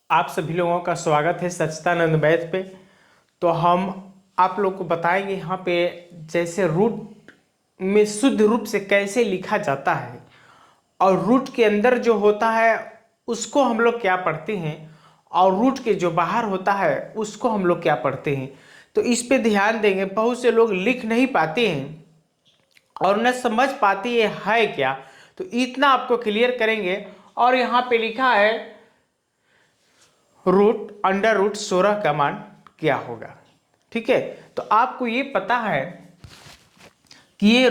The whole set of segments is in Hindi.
आप सभी लोगों का स्वागत है सच्चिदानंद मैथ पे। तो हम आप लोग को बताएंगे यहाँ पे जैसे रूट में शुद्ध रूप से कैसे लिखा जाता है और रूट के अंदर जो होता है उसको हम लोग क्या पढ़ते हैं और रूट के जो बाहर होता है उसको हम लोग क्या पढ़ते हैं। तो इस पे ध्यान देंगे। बहुत से लोग लिख नहीं पाते हैं और न समझ पाते है क्या, तो इतना आपको क्लियर करेंगे। और यहाँ पे लिखा है रूट अंडर रूट 16 का मान क्या होगा। ठीक है, तो आपको ये पता है कि ये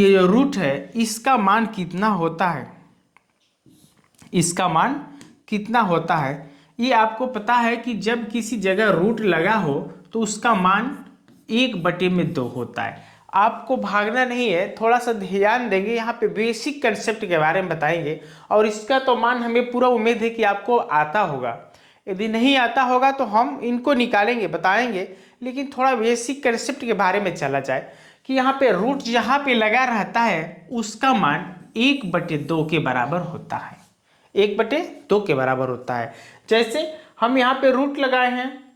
जो रूट है इसका मान कितना होता है, इसका मान कितना होता है ये आपको पता है कि जब किसी जगह रूट लगा हो तो उसका मान 1/2 होता है। आपको भागना नहीं है, थोड़ा सा ध्यान देंगे। यहाँ पे बेसिक कंसेप्ट के बारे में बताएंगे और इसका तो मान हमें पूरा उम्मीद है कि आपको आता होगा। यदि नहीं आता होगा तो हम इनको निकालेंगे, बताएंगे, लेकिन थोड़ा बेसिक कंसेप्ट के बारे में चला जाए कि यहाँ पे रूट जहाँ पे लगा रहता है उसका मान 1/2 के बराबर होता है। 1/2 के बराबर होता है। जैसे हम यहाँ पे रूट लगाए हैं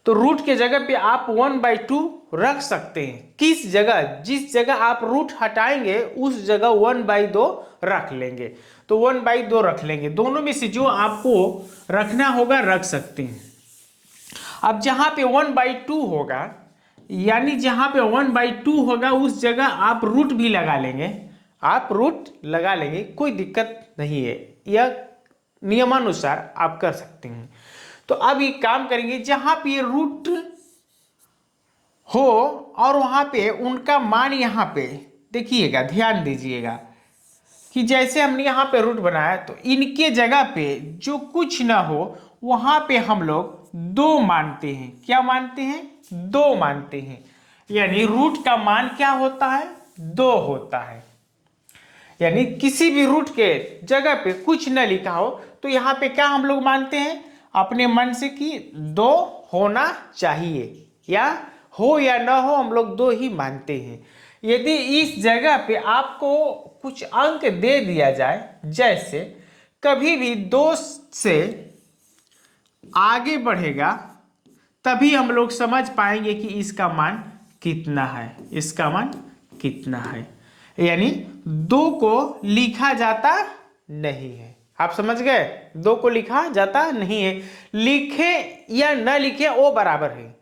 तो रूट के जगह पे आप 1/2 रख सकते हैं। किस जगह, जिस जगह आप रूट हटाएंगे उस जगह 1/2 रख लेंगे। तो 1/2 रख लेंगे, दोनों में से जो आपको रखना होगा रख सकते हैं। अब जहां पे 1/2 होगा, यानी जहां पे 1/2 होगा उस जगह आप रूट भी लगा लेंगे, आप रूट लगा लेंगे, कोई दिक्कत नहीं है। यह नियमानुसार आप कर सकते हैं। तो अब ये काम करेंगे, जहां पे ये रूट हो और वहां पे उनका मान यहाँ पे देखिएगा, ध्यान दीजिएगा कि जैसे हमने यहाँ पे रूट बनाया तो इनके जगह पे जो कुछ ना हो वहां पे हम लोग 2 मानते हैं। क्या मानते हैं? 2 मानते हैं। यानी रूट का मान क्या होता है? 2 होता है। यानी किसी भी रूट के जगह पे कुछ न लिखा हो तो यहाँ पे क्या हम लोग मानते हैं अपने मन से कि 2 होना चाहिए, या हो या ना हो हम लोग 2 ही मानते हैं। यदि इस जगह पे आपको कुछ अंक दे दिया जाए, जैसे कभी भी 2 से आगे बढ़ेगा तभी हम लोग समझ पाएंगे कि इसका मान कितना है, इसका मान कितना है। यानी 2 को लिखा जाता नहीं है। आप समझ गए? 2 को लिखा जाता नहीं है। लिखे या न लिखे वो बराबर है।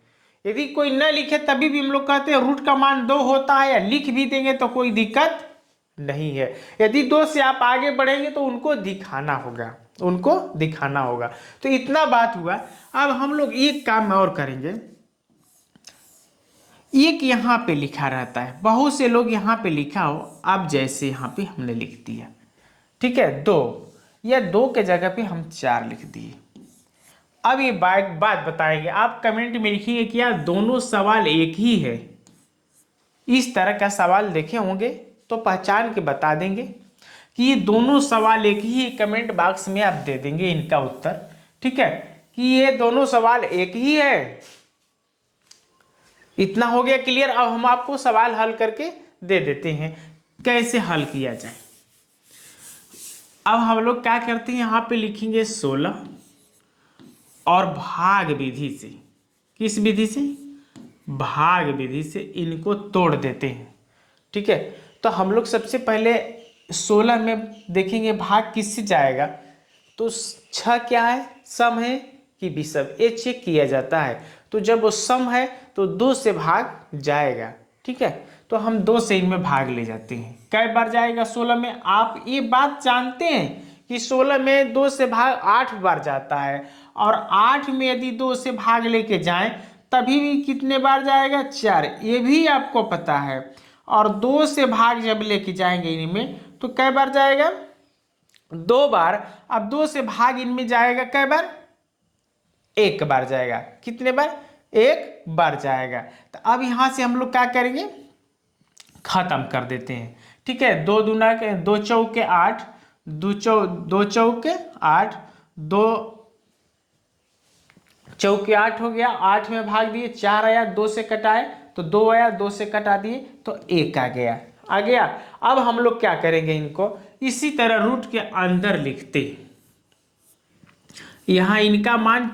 यदि कोई न लिखे तभी भी हम लोग कहते हैं रूट का मान 2 होता है, या लिख भी देंगे तो कोई दिक्कत नहीं है। यदि 2 से आप आगे बढ़ेंगे तो उनको दिखाना होगा, उनको दिखाना होगा। तो इतना बात हुआ। अब हम लोग एक काम और करेंगे। एक यहाँ पे लिखा रहता है, बहुत से लोग यहाँ पे लिखा हो, अब जैसे यहाँ पे हमने लिख दिया, ठीक है 2, या 2 के जगह पे हम 4 लिख दिए। अब ये बात बताएंगे, आप कमेंट में लिखिए कि यार दोनों सवाल एक ही है। इस तरह का सवाल देखे होंगे तो पहचान के बता देंगे कि ये दोनों सवाल एक ही है। कमेंट बॉक्स में आप दे देंगे इनका उत्तर, ठीक है, कि ये दोनों सवाल एक ही है। इतना हो गया क्लियर। अब हम आपको सवाल हल करके दे देते हैं कैसे हल किया जाए। अब हम लोग क्या करते हैं, यहाँ पे लिखेंगे 16 और भाग विधि से। किस विधि से? भाग विधि से इनको तोड़ देते हैं। ठीक है, तो हम लोग सबसे पहले 16 में देखेंगे भाग किससे जाएगा। तो 6 क्या है, सम है कि विषम, ये चेक किया जाता है। तो जब वो सम है तो 2 से भाग जाएगा। ठीक है, तो हम 2 से इनमें भाग ले जाते हैं। कई बार जाएगा 16 में? आप ये बात जानते हैं कि 16 में 2 से भाग 8 बार जाता है, और 8 में यदि 2 से भाग लेके जाएं तभी भी कितने बार जाएगा? 4। ये भी आपको पता है। और 2 से भाग जब लेके जाएंगे इनमें तो कै बार जाएगा? 2 बार। अब 2 से भाग इनमें जाएगा कै बार? 1 बार जाएगा। कितने बार? 1 बार जाएगा। तो अब यहां से हम लोग क्या करेंगे, खत्म कर देते हैं। ठीक है, 2 दूना के 2 चौके 8, 2 चौके 8, 2 चौके 8 हो गया। 8 में भाग दिए, 4 आया, 2 से कटाए तो 2 आया, 2 से कटा दिए तो 1 आ गया। आ गया। अब हम लोग क्या करेंगे, इनको इसी तरह रूट के अंदर लिखते हैं। यहाँ इनका मान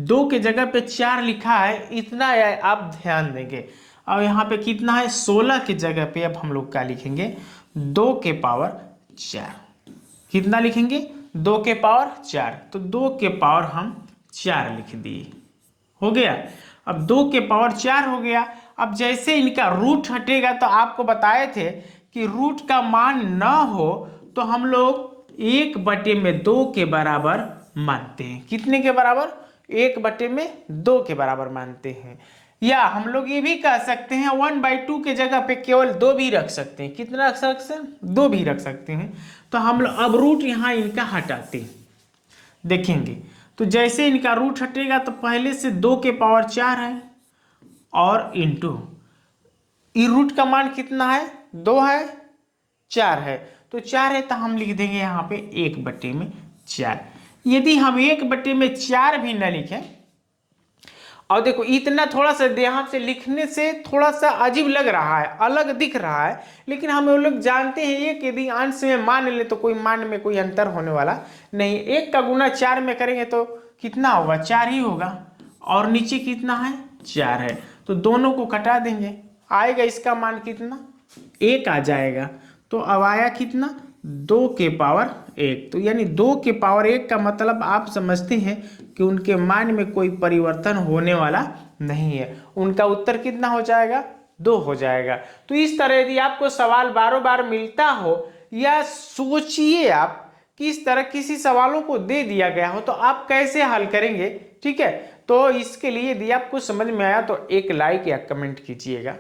2 के जगह पे 4 लिखा है, इतना आप ध्यान देंगे। और यहाँ पे कितना है, 16 की जगह पे अब हम लोग क्या लिखेंगे, 2 के पावर 4। कितना लिखेंगे, 2 के पावर 4। तो 2 के पावर हम 4 लिख दिए, हो गया। अब 2 के पावर 4 हो गया। अब जैसे इनका रूट हटेगा, तो आपको बताए थे कि रूट का मान ना हो तो हम लोग 1/2 के बराबर मानते हैं। कितने के बराबर, 1/2 के बराबर मानते हैं। या हम लोग ये भी कह सकते हैं 1/2 के जगह पे केवल 2 भी रख सकते हैं। कितना रख सकते हैं, 2 भी रख सकते हैं। तो हम लोग अब रूट यहाँ इनका हटाते हैं, देखेंगे। तो जैसे इनका रूट हटेगा तो पहले से 2 के पावर 4 है और इंटू ई रूट का मान कितना है, 2 है, 4 है। तो 4 है तो हम लिख देंगे यहाँ पे 1/4। यदि हम 1/4 भी न लिखें, और देखो इतना थोड़ा सा ध्यान से लिखने से थोड़ा सा अजीब लग रहा है, अलग दिख रहा है, लेकिन हम लोग जानते हैं ये कि यदि अंश में मान ले तो कोई मान में कोई अंतर होने वाला नहीं। 1 का गुना 4 में करेंगे तो कितना होगा, 4 ही होगा। और नीचे कितना है, 4 है। तो दोनों को घटा देंगे, आएगा इसका मान कितना, 1 आ जाएगा। तो अब आया कितना, 2 के पावर 1। तो यानी 2 के पावर 1 का मतलब आप समझते हैं कि उनके मान में कोई परिवर्तन होने वाला नहीं है। उनका उत्तर कितना हो जाएगा, 2 हो जाएगा। तो इस तरह यदि आपको सवाल बारों बार मिलता हो, या सोचिए आप कि इस तरह किसी सवालों को दे दिया गया हो तो आप कैसे हल करेंगे, ठीक है। तो इसके लिए यदि आपको समझ में आया तो एक लाइक या कमेंट कीजिएगा।